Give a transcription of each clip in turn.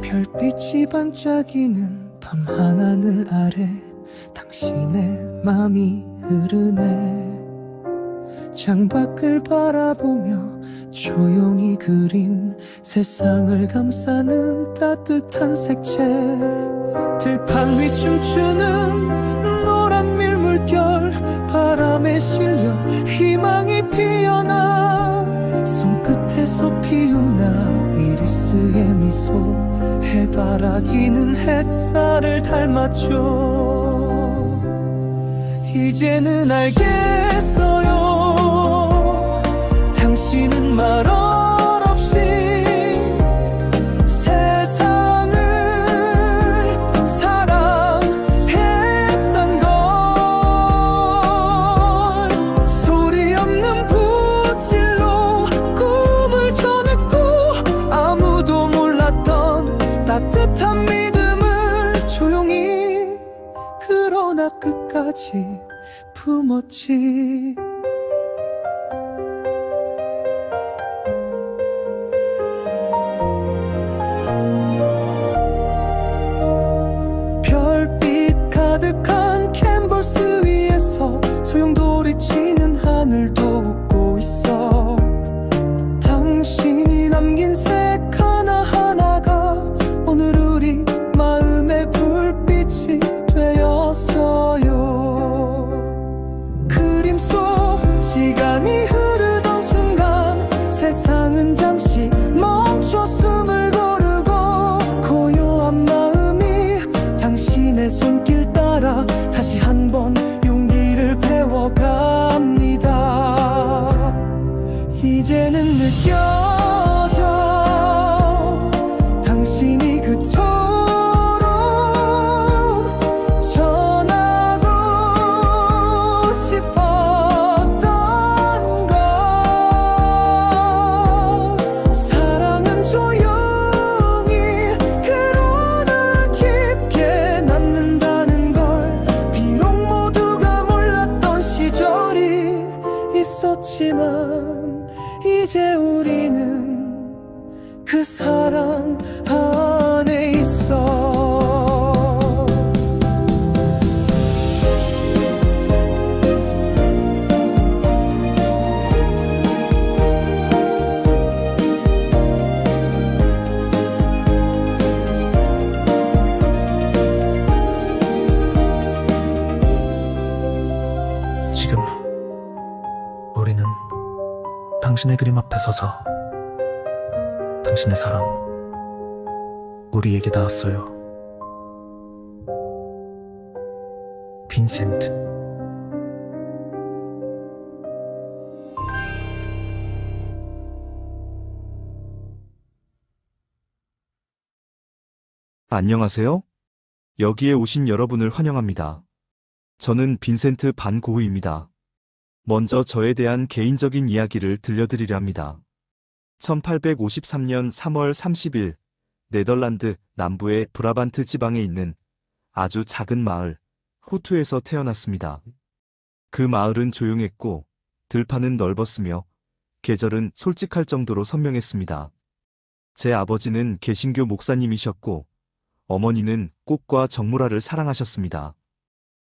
별빛이 반짝이는 밤하늘 아래 당신의 맘이 흐르네. 창밖을 바라보며 조용히 그린 세상을 감싸는 따뜻한 색채. 들판 위 춤추는 노란 밀물결, 바람에 실려 희망이 피어나. 손끝에서 피우나 이리스의 미소, 해바라기는 햇살을 닮았죠. 이제는 알겠어요. 당신은 말 없이 세상을 사랑했던 걸. 소리 없는 붓질로 꿈을 전했고, 아무도 몰랐던 따뜻한 믿음을 조용히 그러나 끝까지 품었지. 별빛 가득한 캔버스 위에서 소용돌이치는 하늘도 웃고 있어. 당신이 남긴 색 하나하나가 오늘 우리 마음의 불빛이 되었어요. 그림 속 시간이 흐르던 순간 세상은 잠시 멈춰 숨을 고르고, 고요한 마음이 당신의 손길 따라 다시 한번 용기를 배워갑니다. 이제는 느껴져 당신이 그토록 전하고 싶었던 것. 사랑은 조용히 그러나 깊게 남는다는 걸. 비록 모두가 몰랐던 시절이 있었지만 이제 우리는 그 사랑 안에 있어. 지금 우리는 당신의 그림 앞에 서서 당신의 사랑 우리에게 닿았어요. 빈센트. 안녕하세요. 여기에 오신 여러분을 환영합니다. 저는 빈센트 반 고흐입니다. 먼저 저에 대한 개인적인 이야기를 들려드리려 합니다. 1853년 3월 30일 네덜란드 남부의 브라반트 지방에 있는 아주 작은 마을 호투에서 태어났습니다. 그 마을은 조용했고 들판은 넓었으며 계절은 솔직할 정도로 선명했습니다. 제 아버지는 개신교 목사님이셨고 어머니는 꽃과 정물화를 사랑하셨습니다.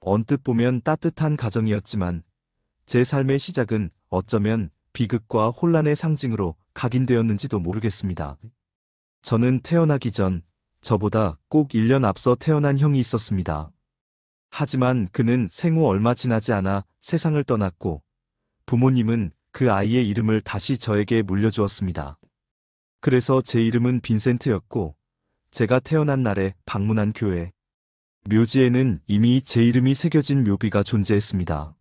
언뜻 보면 따뜻한 가정이었지만 제 삶의 시작은 어쩌면 비극과 혼란의 상징으로 각인되었는지도 모르겠습니다. 저는 태어나기 전 저보다 꼭 1년 앞서 태어난 형이 있었습니다. 하지만 그는 생후 얼마 지나지 않아 세상을 떠났고 부모님은 그 아이의 이름을 다시 저에게 물려주었습니다. 그래서 제 이름은 빈센트였고 제가 태어난 날에 방문한 교회 묘지에는 이미 제 이름이 새겨진 묘비가 존재했습니다.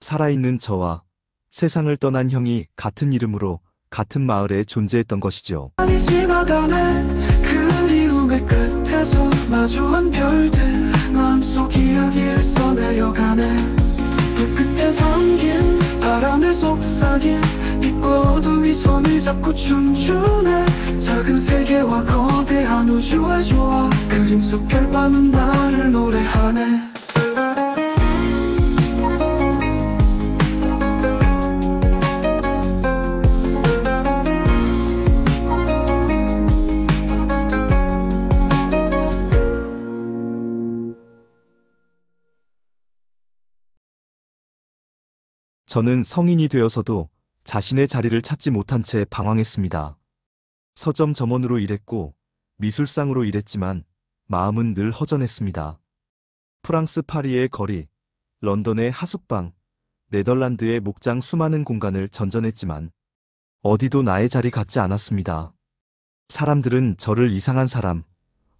살아있는 저와 세상을 떠난 형이 같은 이름으로 같은 마을에 존재했던 것이죠. 그리움의 끝에서 마주한 별들 마음속 이야기를 써내려가네. 불끝에 담긴 바람에 속삭인 빛과 어둠이 손을 잡고 춤추네. 작은 세계와 거대한 우주의 조화 그림 속 별밤은 나를 노래하네. 저는 성인이 되어서도 자신의 자리를 찾지 못한 채 방황했습니다. 서점 점원으로 일했고 미술상으로 일했지만 마음은 늘 허전했습니다. 프랑스 파리의 거리, 런던의 하숙방, 네덜란드의 목장 수많은 공간을 전전했지만 어디도 나의 자리 같지 않았습니다. 사람들은 저를 이상한 사람,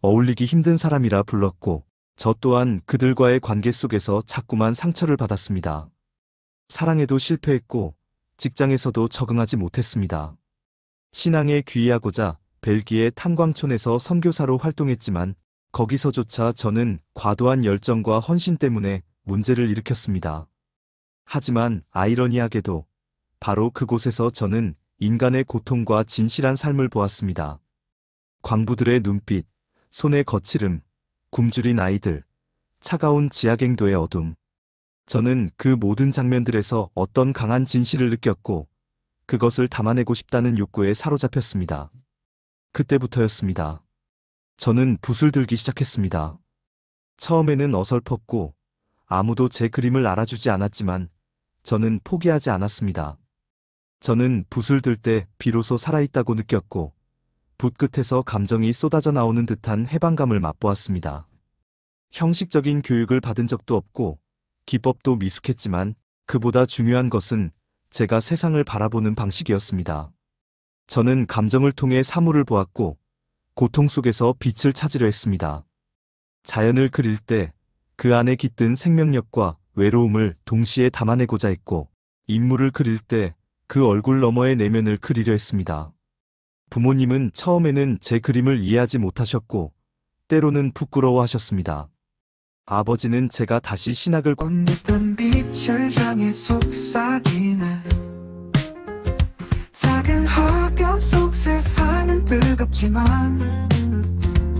어울리기 힘든 사람이라 불렀고 저 또한 그들과의 관계 속에서 자꾸만 상처를 받았습니다. 사랑에도 실패했고 직장에서도 적응하지 못했습니다. 신앙에 귀의하고자 벨기에 탄광촌에서 선교사로 활동했지만 거기서조차 저는 과도한 열정과 헌신 때문에 문제를 일으켰습니다. 하지만 아이러니하게도 바로 그곳에서 저는 인간의 고통과 진실한 삶을 보았습니다. 광부들의 눈빛, 손의 거칠음, 굶주린 아이들, 차가운 지하갱도의 어둠. 저는 그 모든 장면들에서 어떤 강한 진실을 느꼈고 그것을 담아내고 싶다는 욕구에 사로잡혔습니다. 그때부터였습니다. 저는 붓을 들기 시작했습니다. 처음에는 어설펐고 아무도 제 그림을 알아주지 않았지만 저는 포기하지 않았습니다. 저는 붓을 들 때 비로소 살아있다고 느꼈고 붓 끝에서 감정이 쏟아져 나오는 듯한 해방감을 맛보았습니다. 형식적인 교육을 받은 적도 없고 기법도 미숙했지만 그보다 중요한 것은 제가 세상을 바라보는 방식이었습니다. 저는 감정을 통해 사물을 보았고 고통 속에서 빛을 찾으려 했습니다. 자연을 그릴 때 그 안에 깃든 생명력과 외로움을 동시에 담아내고자 했고 인물을 그릴 때 그 얼굴 너머의 내면을 그리려 했습니다. 부모님은 처음에는 제 그림을 이해하지 못하셨고 때로는 부끄러워하셨습니다. 아버지는 제가 다시 신학을 꽃잎은 빛을 향해 속삭이네. 작은 화병 속 세상은 뜨겁지만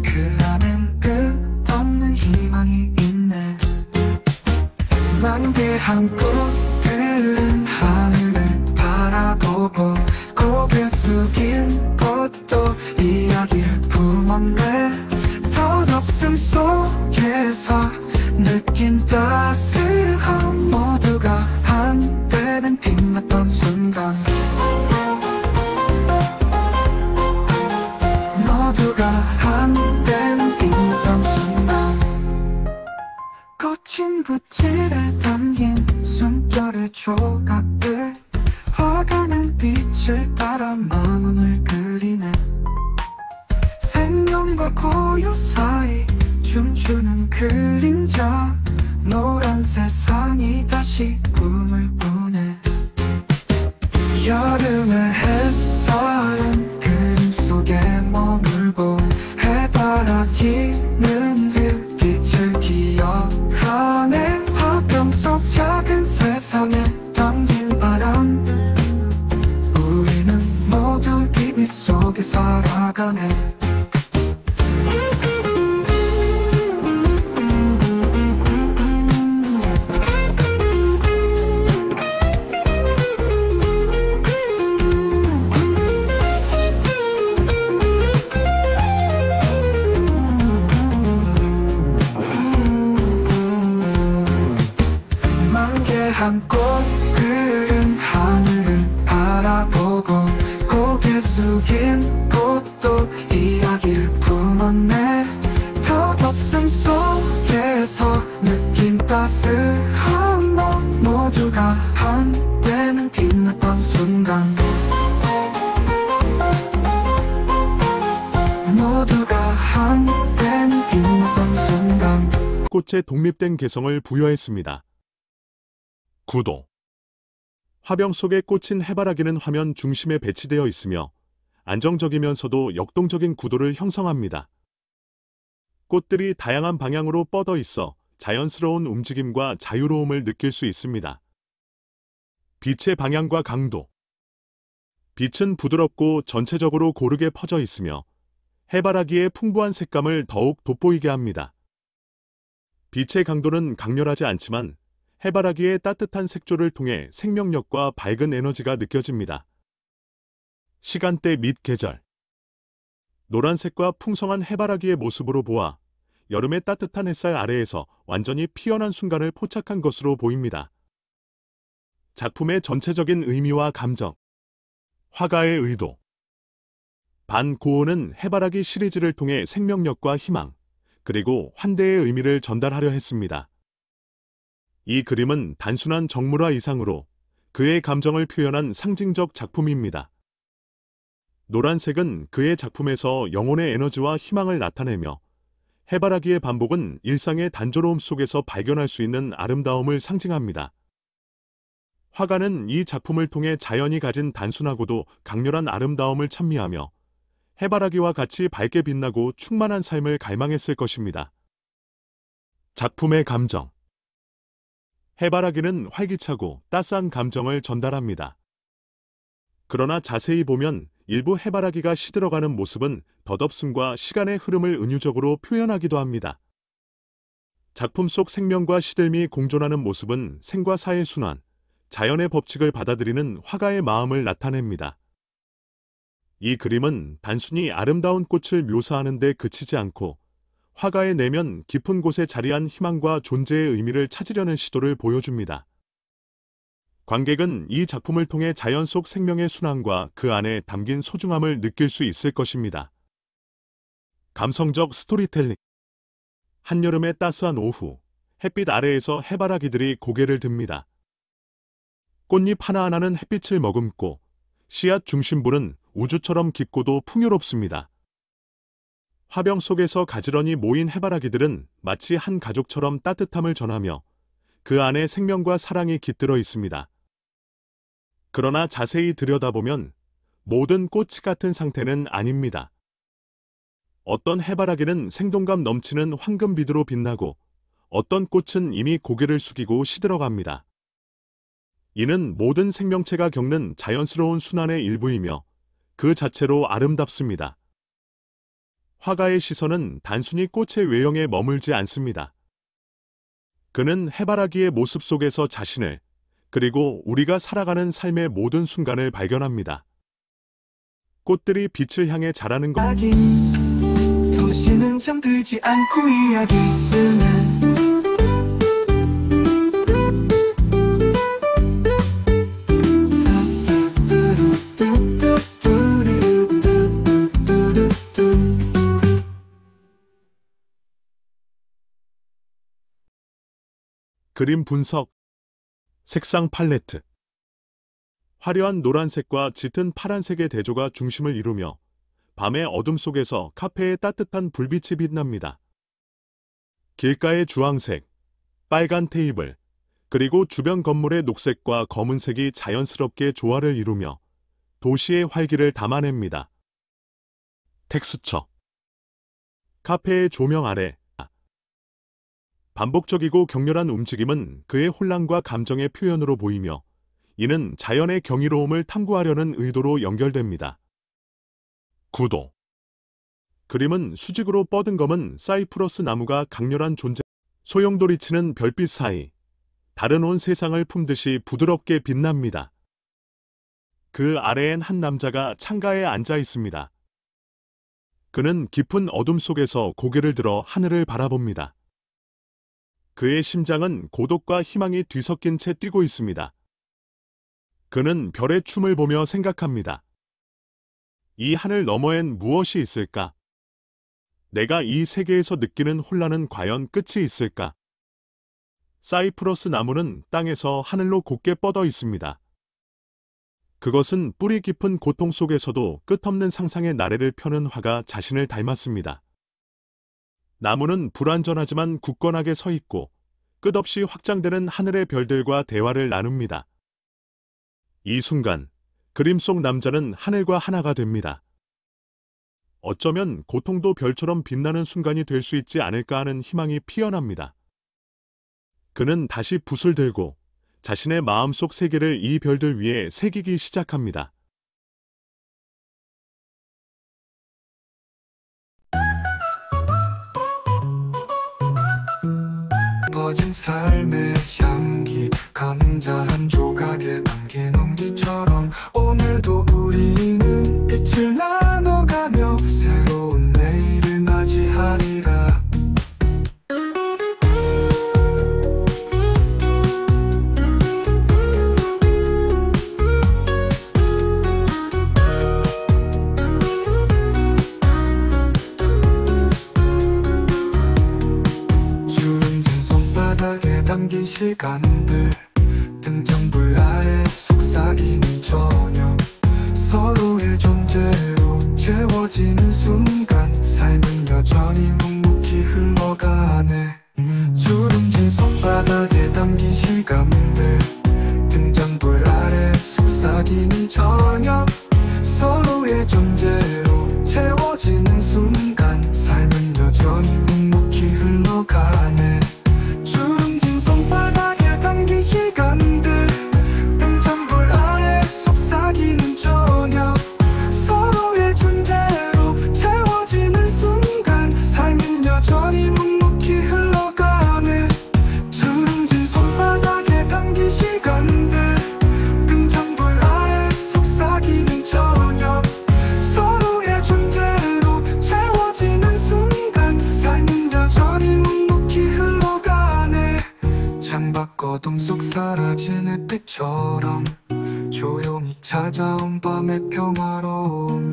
그 안엔 끝없는 희망이 있네. 만개한 꽃들은 하늘을 바라보고 고개 숙인 것도 이야기를 품었네. 덧없음 속에서 느낀 따스함 모두가 한때는 빛났던 순간 모두가 한때는 빛났던 순간 거친 붓질에 담긴 숨결의 조각들 화가는 빛을 따라 마음을 그리네. 생명과 고요 사이 춤추는 그림자 노란 세상이 다시 꿈을 꾸네. 여름의 햇살은 그림 속에 머물고 해바라기는 그 빛을 기억하네. 화병 속 작은 세상에 담긴 바람 우리는 모두 이 빛 속에 살아가네. 한 꽃들은 하늘을 바라보고 고개 숙인 꽃도 이야기를 품었네. 덧없음 속에서 느낀 따스함 모두가 한때는 빛났던 순간 모두가 한때는 빛났던 순간 꽃의 독립된 개성을 부여했습니다. 구도. 화병 속에 꽂힌 해바라기는 화면 중심에 배치되어 있으며 안정적이면서도 역동적인 구도를 형성합니다. 꽃들이 다양한 방향으로 뻗어 있어 자연스러운 움직임과 자유로움을 느낄 수 있습니다. 빛의 방향과 강도. 빛은 부드럽고 전체적으로 고르게 퍼져 있으며 해바라기의 풍부한 색감을 더욱 돋보이게 합니다. 빛의 강도는 강렬하지 않지만 해바라기의 따뜻한 색조를 통해 생명력과 밝은 에너지가 느껴집니다. 시간대 및 계절. 노란색과 풍성한 해바라기의 모습으로 보아 여름의 따뜻한 햇살 아래에서 완전히 피어난 순간을 포착한 것으로 보입니다. 작품의 전체적인 의미와 감정. 화가의 의도. 반 고흐는 해바라기 시리즈를 통해 생명력과 희망, 그리고 환대의 의미를 전달하려 했습니다. 이 그림은 단순한 정물화 이상으로 그의 감정을 표현한 상징적 작품입니다. 노란색은 그의 작품에서 영혼의 에너지와 희망을 나타내며 해바라기의 반복은 일상의 단조로움 속에서 발견할 수 있는 아름다움을 상징합니다. 화가는 이 작품을 통해 자연이 가진 단순하고도 강렬한 아름다움을 찬미하며 해바라기와 같이 밝게 빛나고 충만한 삶을 갈망했을 것입니다. 작품의 감정. 해바라기는 활기차고 따스한 감정을 전달합니다. 그러나 자세히 보면 일부 해바라기가 시들어가는 모습은 덧없음과 시간의 흐름을 은유적으로 표현하기도 합니다. 작품 속 생명과 시들미 공존하는 모습은 생과 사의 순환, 자연의 법칙을 받아들이는 화가의 마음을 나타냅니다. 이 그림은 단순히 아름다운 꽃을 묘사하는 데 그치지 않고 화가의 내면 깊은 곳에 자리한 희망과 존재의 의미를 찾으려는 시도를 보여줍니다. 관객은 이 작품을 통해 자연 속 생명의 순환과 그 안에 담긴 소중함을 느낄 수 있을 것입니다. 감성적 스토리텔링. 한여름의 따스한 오후, 햇빛 아래에서 해바라기들이 고개를 듭니다. 꽃잎 하나하나는 햇빛을 머금고 씨앗 중심부는 우주처럼 깊고도 풍요롭습니다. 화병 속에서 가지런히 모인 해바라기들은 마치 한 가족처럼 따뜻함을 전하며 그 안에 생명과 사랑이 깃들어 있습니다. 그러나 자세히 들여다보면 모든 꽃이 같은 상태는 아닙니다. 어떤 해바라기는 생동감 넘치는 황금빛으로 빛나고 어떤 꽃은 이미 고개를 숙이고 시들어갑니다. 이는 모든 생명체가 겪는 자연스러운 순환의 일부이며 그 자체로 아름답습니다. 화가의 시선은 단순히 꽃의 외형에 머물지 않습니다. 그는 해바라기의 모습 속에서 자신을, 그리고 우리가 살아가는 삶의 모든 순간을 발견합니다. 꽃들이 빛을 향해 자라는 것. 도시는 잠들지 않고 이야기 쓰는 그림 분석. 색상 팔레트. 화려한 노란색과 짙은 파란색의 대조가 중심을 이루며 밤의 어둠 속에서 카페의 따뜻한 불빛이 빛납니다. 길가의 주황색, 빨간 테이블, 그리고 주변 건물의 녹색과 검은색이 자연스럽게 조화를 이루며 도시의 활기를 담아냅니다. 텍스처. 카페의 조명 아래 반복적이고 격렬한 움직임은 그의 혼란과 감정의 표현으로 보이며 이는 자연의 경이로움을 탐구하려는 의도로 연결됩니다. 구도. 그림은 수직으로 뻗은검은 사이프러스 나무가 강렬한 존재, 소용돌이 치는 별빛 사이, 다른 온 세상을 품듯이 부드럽게 빛납니다. 그 아래엔 한 남자가 창가에 앉아 있습니다. 그는 깊은 어둠 속에서 고개를 들어 하늘을 바라봅니다. 그의 심장은 고독과 희망이 뒤섞인 채 뛰고 있습니다. 그는 별의 춤을 보며 생각합니다. 이 하늘 너머엔 무엇이 있을까? 내가 이 세계에서 느끼는 혼란은 과연 끝이 있을까? 사이프러스 나무는 땅에서 하늘로 곧게 뻗어 있습니다. 그것은 뿌리 깊은 고통 속에서도 끝없는 상상의 나래를 펴는 화가 자신을 닮았습니다. 나무는 불완전하지만 굳건하게 서 있고 끝없이 확장되는 하늘의 별들과 대화를 나눕니다. 이 순간 그림 속 남자는 하늘과 하나가 됩니다. 어쩌면 고통도 별처럼 빛나는 순간이 될 수 있지 않을까 하는 희망이 피어납니다. 그는 다시 붓을 들고 자신의 마음속 세계를 이 별들 위에 새기기 시작합니다. 흩어진 삶의 향기, 감자 한 조각에 담긴 온기처럼 오늘도 우리는 빛을 나눠가며 새로운 내일을 맞이하리라. 담긴 시간들, 등잔불 아래 속삭이는 저녁, 서로의 존재로 채워지는 순간 삶은 여전히 묵묵히 흘러가네. 주름진 손바닥에 담긴 시간들, 등잔불 아래 속삭이는 저녁, 서로의 존재로 채워지는 순간 삶은 여전히 묵묵히 흘러가네. 손바닥에 담긴 시간들, 등잔불 아래 속삭이는 저녁, 서로의 존재로 채워지는 순간 삶은 여전히 묵묵히 흘러가네. 주름진 손바닥에 담긴 시간들, 등잔불 아래 속삭이는 저녁, 서로의 존재로 채워지는 순간 삶은 여전히 묵묵히 흘러가네. 창밖 어둠 속 사라진 햇빛처럼 조용히 찾아온 밤의 평화로움,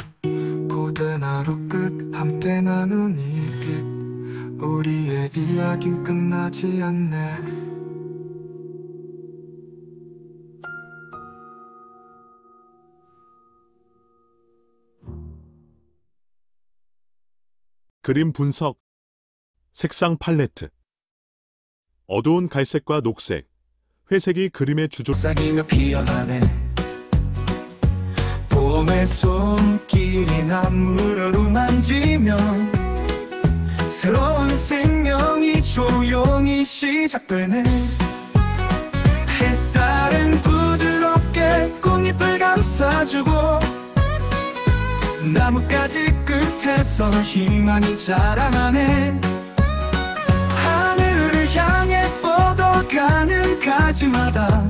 고된 하루 끝 함께 나눈 이 빛, 우리의 이야기는 끝나지 않네. 그림 분석. 색상 팔레트. 어두운 갈색과 녹색, 회색이 그림의 주조. 싹이며 피어나네. 봄의 손길이 나무를 만지면 새로운 생명이 조용히 시작되네. 햇살은 부드럽게 꽃잎을 감싸주고 나뭇가지 끝에서 희망이 자라나네. 향해 뻗어가는 가지마다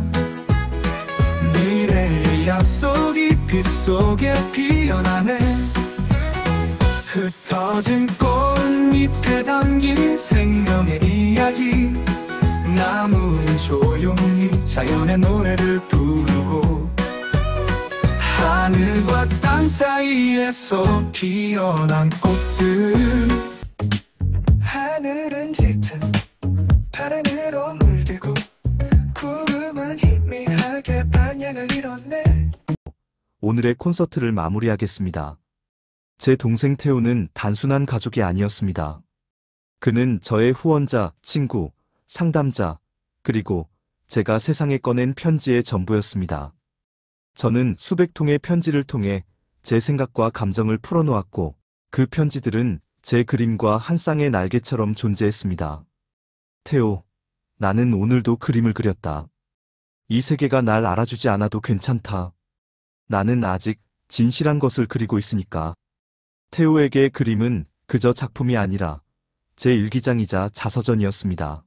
미래의 약속이 빛 속에 피어나네. 흩어진 꽃잎에 담긴 생명의 이야기, 나무는 조용히 자연의 노래를 부르고 하늘과 땅 사이에서 피어난 꽃들. 하늘은 짙은 파란으로 물들고 구름은 희미하게 방향을 잃었네. 오늘의 콘서트를 마무리하겠습니다. 제 동생 태호는 단순한 가족이 아니었습니다. 그는 저의 후원자, 친구, 상담자, 그리고 제가 세상에 꺼낸 편지의 전부였습니다. 저는 수백 통의 편지를 통해 제 생각과 감정을 풀어놓았고 그 편지들은 제 그림과 한 쌍의 날개처럼 존재했습니다. 태호, 나는 오늘도 그림을 그렸다. 이 세계가 날 알아주지 않아도 괜찮다. 나는 아직 진실한 것을 그리고 있으니까. 태호에게 그림은 그저 작품이 아니라 제 일기장이자 자서전이었습니다.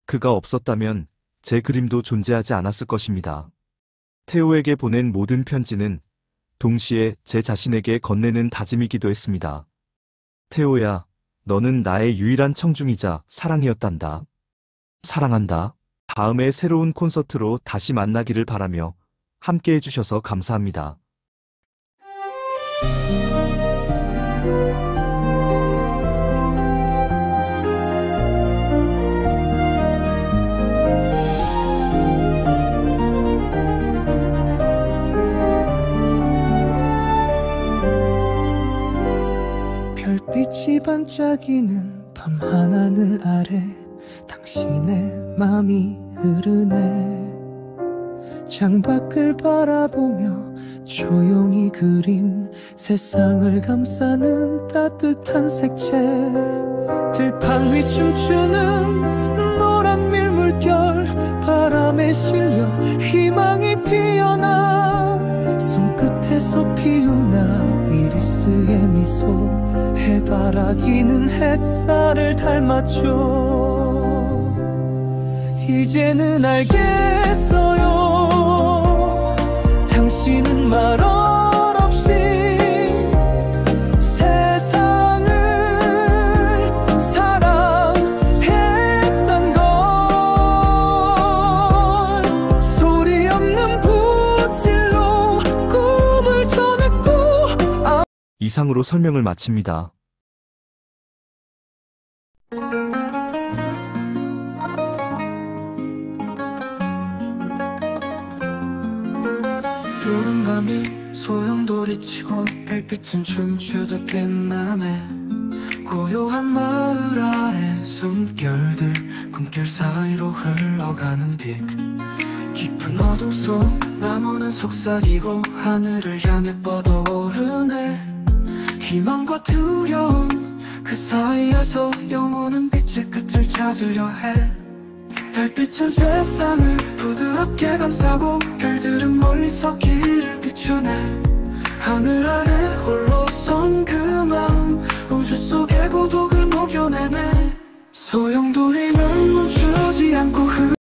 그가 없었다면 제 그림도 존재하지 않았을 것입니다. 태호에게 보낸 모든 편지는 동시에 제 자신에게 건네는 다짐이기도 했습니다. 태호야, 너는 나의 유일한 청중이자 사랑이었단다. 사랑한다. 다음에 새로운 콘서트로 다시 만나기를 바라며 함께 해주셔서 감사합니다. 별빛이 반짝이는 밤 하늘 아래 당신의 맘이 흐르네. 창밖을 바라보며 조용히 그린 세상을 감싸는 따뜻한 색채. 들판 위 춤추는 노란 밀물결, 바람에 실려 희망이 피어나. 손끝에서 피우나 이리스의 미소, 해바라기는 햇살을 닮았죠. 이제는 알겠어요. 당신은 말 없이 세상을 사랑했던 걸. 소리 없는 붓질로 꿈을 전했고. 이상으로 설명을 마칩니다. 푸른 밤이 소용돌이치고 별빛은 춤추듯 빛나네. 고요한 마을 아래 숨결들, 꿈결 사이로 흘러가는 빛. 깊은 어둠 속 나무는 속삭이고 하늘을 향해 뻗어오르네. 희망과 두려움 그 사이에서 영원한 빛의 끝을 찾으려 해. 달빛은 세상을 부드럽게 감싸고 별들은 멀리서 길을 비추네. 하늘 아래 홀로 선 그 마음, 우주 속의 고독을 녹여내네. 소용돌이는 멈추지 않고